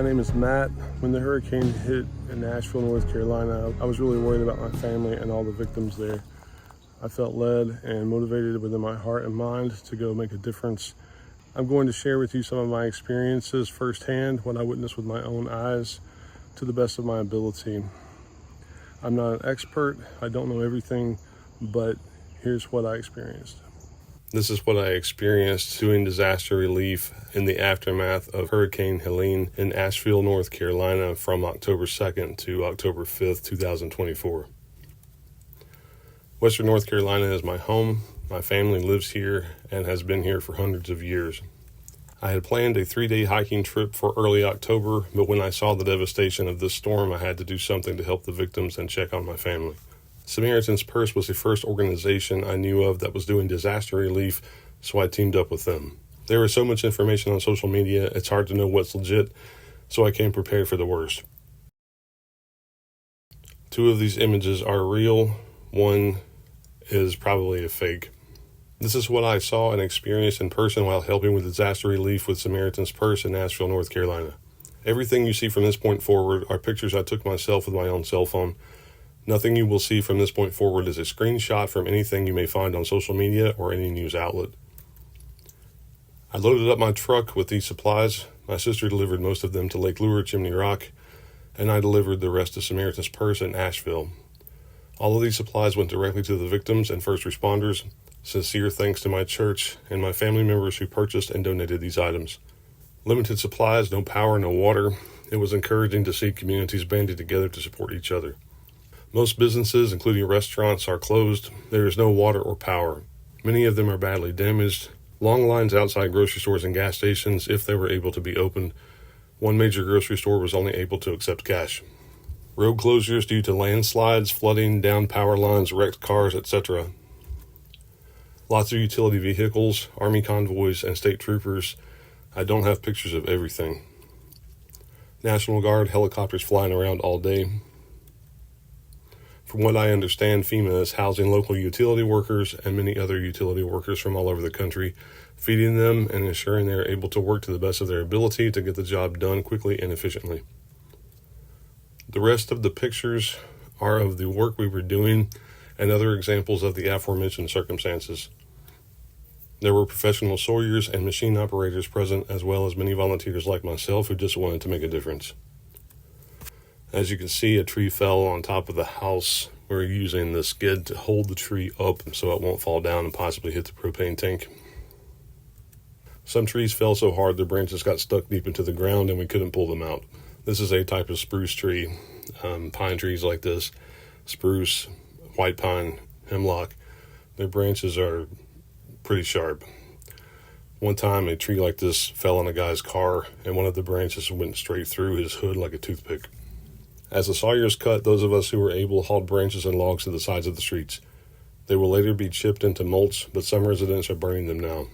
name is Matt. When the hurricane hit in Asheville, North Carolina, I was really worried about my family and all the victims there. I felt led and motivated within my heart and mind to go make a difference. I'm going to share with you some of my experiences firsthand, what I witnessed with my own eyes, to the best of my ability. I'm not an expert, I don't know everything, but here's what I experienced. This is what I experienced doing disaster relief in the aftermath of Hurricane Helene in Asheville, North Carolina from October 2nd to October 5th, 2024. Western North Carolina is my home. My family lives here and has been here for hundreds of years. I had planned a 3-day hiking trip for early October, but when I saw the devastation of this storm, I had to do something to help the victims and check on my family. Samaritan's Purse was the first organization I knew of that was doing disaster relief, so I teamed up with them. There is so much information on social media, it's hard to know what's legit, so I came prepared for the worst. 2 of these images are real, 1 is probably a fake. This is what I saw and experienced in person while helping with disaster relief with Samaritan's Purse in Asheville, North Carolina. Everything you see from this point forward are pictures I took myself with my own cell phone. Nothing you will see from this point forward is a screenshot from anything you may find on social media or any news outlet. I loaded up my truck with these supplies. My sister delivered most of them to Lake Lure, Chimney Rock, and I delivered the rest to Samaritan's Purse in Asheville. All of these supplies went directly to the victims and first responders. Sincere thanks to my church and my family members who purchased and donated these items. Limited supplies, no power, no water. It was encouraging to see communities banded together to support each other. Most businesses, including restaurants, are closed. There is no water or power. Many of them are badly damaged. Long lines outside grocery stores and gas stations, if they were able to be opened. One major grocery store was only able to accept cash. Road closures due to landslides, flooding, down power lines, wrecked cars, etc. Lots of utility vehicles, army convoys, and state troopers. I don't have pictures of everything. National Guard helicopters flying around all day. From what I understand, FEMA is housing local utility workers and many other utility workers from all over the country, feeding them and ensuring they are able to work to the best of their ability to get the job done quickly and efficiently. The rest of the pictures are of the work we were doing and other examples of the aforementioned circumstances. There were professional sawyers and machine operators present, as well as many volunteers like myself who just wanted to make a difference. As you can see, a tree fell on top of the house. We're using the skid to hold the tree up so it won't fall down and possibly hit the propane tank. Some trees fell so hard their branches got stuck deep into the ground and we couldn't pull them out. This is a type of spruce tree. Pine trees like this, spruce, white pine, hemlock, their branches are pretty sharp. One time a tree like this fell on a guy's car and one of the branches went straight through his hood like a toothpick. As the sawyers cut, those of us who were able hauled branches and logs to the sides of the streets. They will later be chipped into mulch, but some residents are burning them now.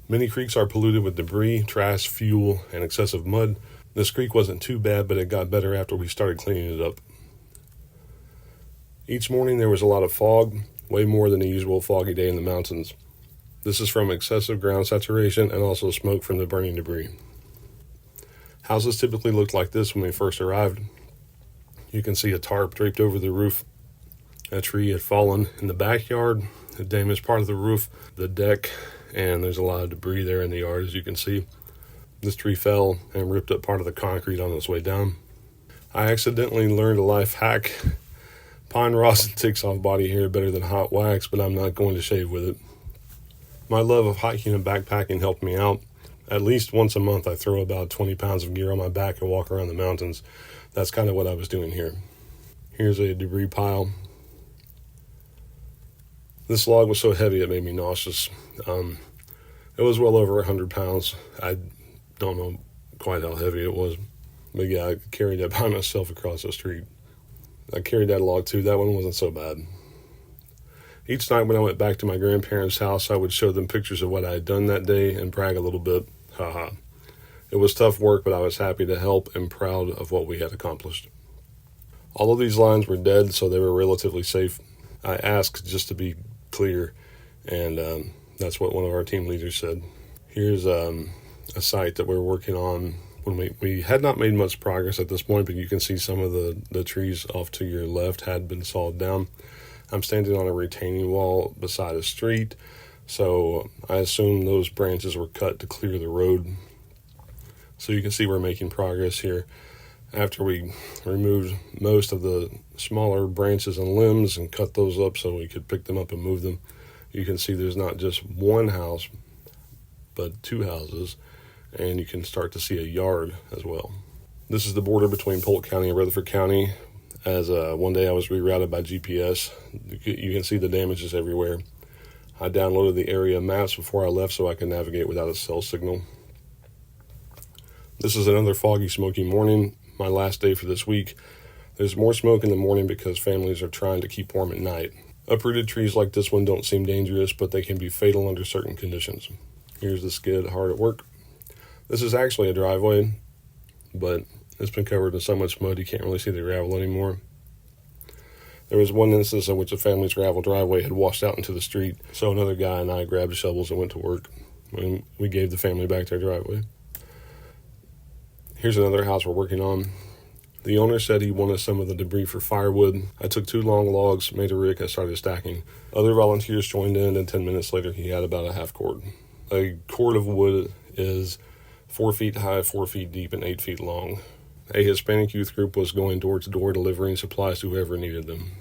Many creeks are polluted with debris, trash, fuel, and excessive mud. This creek wasn't too bad, but it got better after we started cleaning it up. Each morning there was a lot of fog, way more than a usual foggy day in the mountains. This is from excessive ground saturation and also smoke from the burning debris. Houses typically looked like this when we first arrived. You can see a tarp draped over the roof. A tree had fallen in the backyard. It damaged part of the roof, the deck, and there's a lot of debris there in the yard, as you can see. This tree fell and ripped up part of the concrete on its way down. I accidentally learned a life hack. Pine rosin takes off body hair better than hot wax, but I'm not going to shave with it. My love of hiking and backpacking helped me out. At least once a month, I throw about 20 pounds of gear on my back and walk around the mountains. That's kind of what I was doing here. Here's a debris pile. This log was so heavy it made me nauseous. It was well over 100 pounds. I don't know quite how heavy it was. But yeah, I carried that by myself across the street. I carried that log too. That one wasn't so bad. Each night when I went back to my grandparents' house, I would show them pictures of what I had done that day and brag a little bit. Haha. It was tough work, but I was happy to help and proud of what we had accomplished. All of these lines were dead, so they were relatively safe. I asked just to be clear, and that's what one of our team leaders said. Here's a site that we're working on when we had not made much progress at this point, but you can see some of the trees off to your left had been sawed down. I'm standing on a retaining wall beside a street, so I assume those branches were cut to clear the road. So you can see we're making progress here. After we removed most of the smaller branches and limbs and cut those up so we could pick them up and move them, you can see there's not just one house, but two houses, and you can start to see a yard as well. This is the border between Polk County and Rutherford County. As one day I was rerouted by GPS, you can see the damages everywhere. I downloaded the area maps before I left so I could navigate without a cell signal. This is another foggy, smoky morning, my last day for this week. There's more smoke in the morning because families are trying to keep warm at night. Uprooted trees like this one don't seem dangerous, but they can be fatal under certain conditions. Here's the skid hard at work. This is actually a driveway, but it's been covered in so much mud you can't really see the gravel anymore. There was one instance in which a family's gravel driveway had washed out into the street, so another guy and I grabbed shovels and went to work, and we gave the family back their driveway. Here's another house we're working on. The owner said he wanted some of the debris for firewood. I took 2 long logs, made a rick, and started stacking. Other volunteers joined in, and 10 minutes later he had about a half cord. A cord of wood is 4 feet high, 4 feet deep, and 8 feet long. A Hispanic youth group was going door to door delivering supplies to whoever needed them.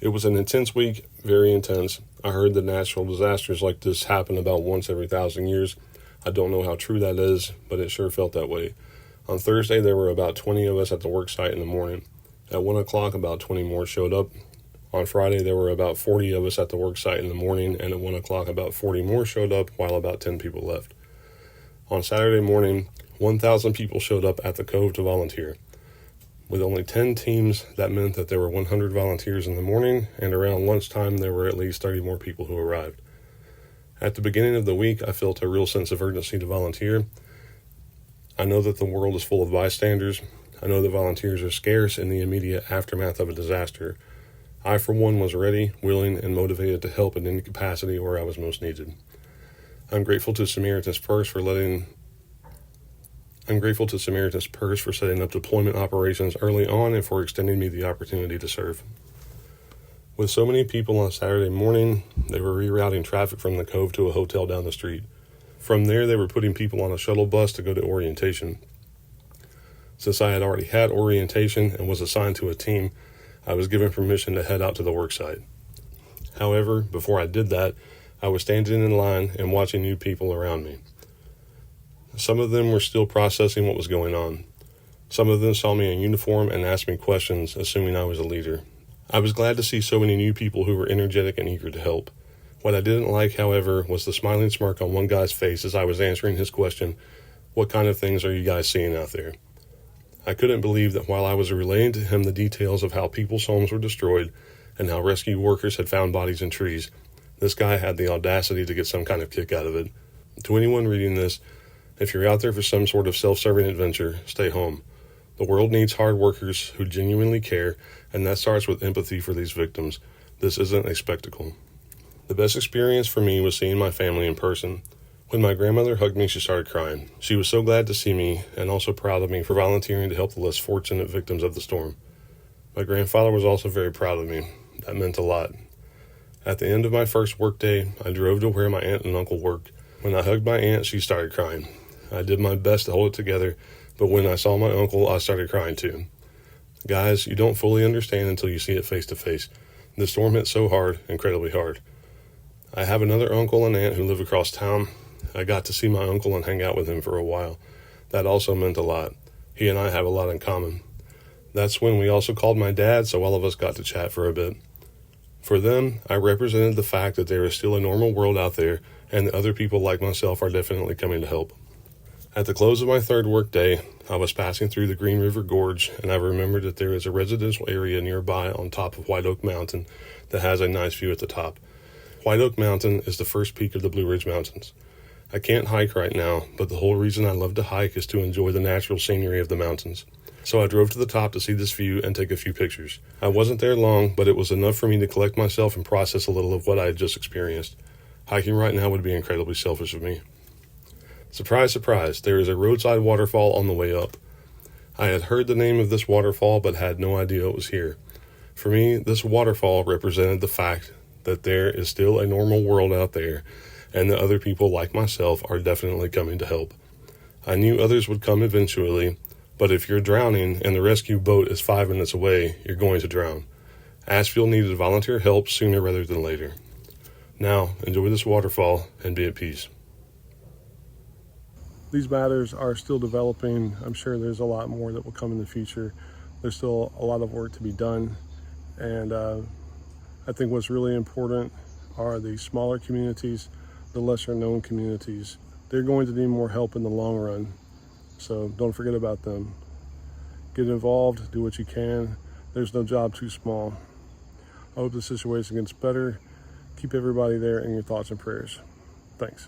It was an intense week, very intense. I heard that natural disasters like this happen about once every 1,000 years. I don't know how true that is, but it sure felt that way. On Thursday, there were about 20 of us at the work site in the morning. At 1 o'clock, about 20 more showed up. On Friday, there were about 40 of us at the work site in the morning, and at 1 o'clock, about 40 more showed up, while about 10 people left. On Saturday morning, 1,000 people showed up at the Cove to volunteer. With only 10 teams, that meant that there were 100 volunteers in the morning, and around lunchtime, there were at least 30 more people who arrived. At the beginning of the week, I felt a real sense of urgency to volunteer. I know that the world is full of bystanders. I know that volunteers are scarce in the immediate aftermath of a disaster. I, for one, was ready, willing, and motivated to help in any capacity where I was most needed. I'm grateful to Samaritan's Purse for setting up deployment operations early on and for extending me the opportunity to serve. With so many people on Saturday morning, they were rerouting traffic from the Cove to a hotel down the street. From there, they were putting people on a shuttle bus to go to orientation. Since I had already had orientation and was assigned to a team, I was given permission to head out to the worksite. However, before I did that, I was standing in line and watching new people around me. Some of them were still processing what was going on. Some of them saw me in uniform and asked me questions, assuming I was a leader. I was glad to see so many new people who were energetic and eager to help. What I didn't like, however, was the smiling smirk on one guy's face as I was answering his question, "What kind of things are you guys seeing out there?" I couldn't believe that while I was relaying to him the details of how people's homes were destroyed and how rescue workers had found bodies in trees, this guy had the audacity to get some kind of kick out of it. To anyone reading this, if you're out there for some sort of self-serving adventure, stay home. The world needs hard workers who genuinely care, and that starts with empathy for these victims. This isn't a spectacle. The best experience for me was seeing my family in person. When my grandmother hugged me, she started crying. She was so glad to see me and also proud of me for volunteering to help the less fortunate victims of the storm. My grandfather was also very proud of me. That meant a lot. At the end of my first workday, I drove to where my aunt and uncle worked. When I hugged my aunt, she started crying. I did my best to hold it together, but when I saw my uncle, I started crying too. Guys, you don't fully understand until you see it face to face. The storm hit so hard, incredibly hard. I have another uncle and aunt who live across town. I got to see my uncle and hang out with him for a while. That also meant a lot. He and I have a lot in common. That's when we also called my dad, so all of us got to chat for a bit. For them, I represented the fact that there is still a normal world out there, and that other people like myself are definitely coming to help. At the close of my third work day, I was passing through the Green River Gorge, and I remembered that there is a residential area nearby on top of White Oak Mountain that has a nice view at the top. White Oak Mountain is the first peak of the Blue Ridge Mountains. I can't hike right now, but the whole reason I love to hike is to enjoy the natural scenery of the mountains. So I drove to the top to see this view and take a few pictures. I wasn't there long, but it was enough for me to collect myself and process a little of what I had just experienced. Hiking right now would be incredibly selfish of me. Surprise, surprise, there is a roadside waterfall on the way up. I had heard the name of this waterfall but had no idea it was here. For me, this waterfall represented the fact that there is still a normal world out there, and that other people like myself are definitely coming to help. I knew others would come eventually, but if you're drowning and the rescue boat is 5 minutes away, you're going to drown. Asheville needed volunteer help sooner rather than later. Now, enjoy this waterfall and be at peace. These matters are still developing. I'm sure there's a lot more that will come in the future. There's still a lot of work to be done. And I think what's really important are the smaller communities, the lesser known communities. They're going to need more help in the long run. So don't forget about them. Get involved, do what you can. There's no job too small. I hope the situation gets better. Keep everybody there in your thoughts and prayers. Thanks.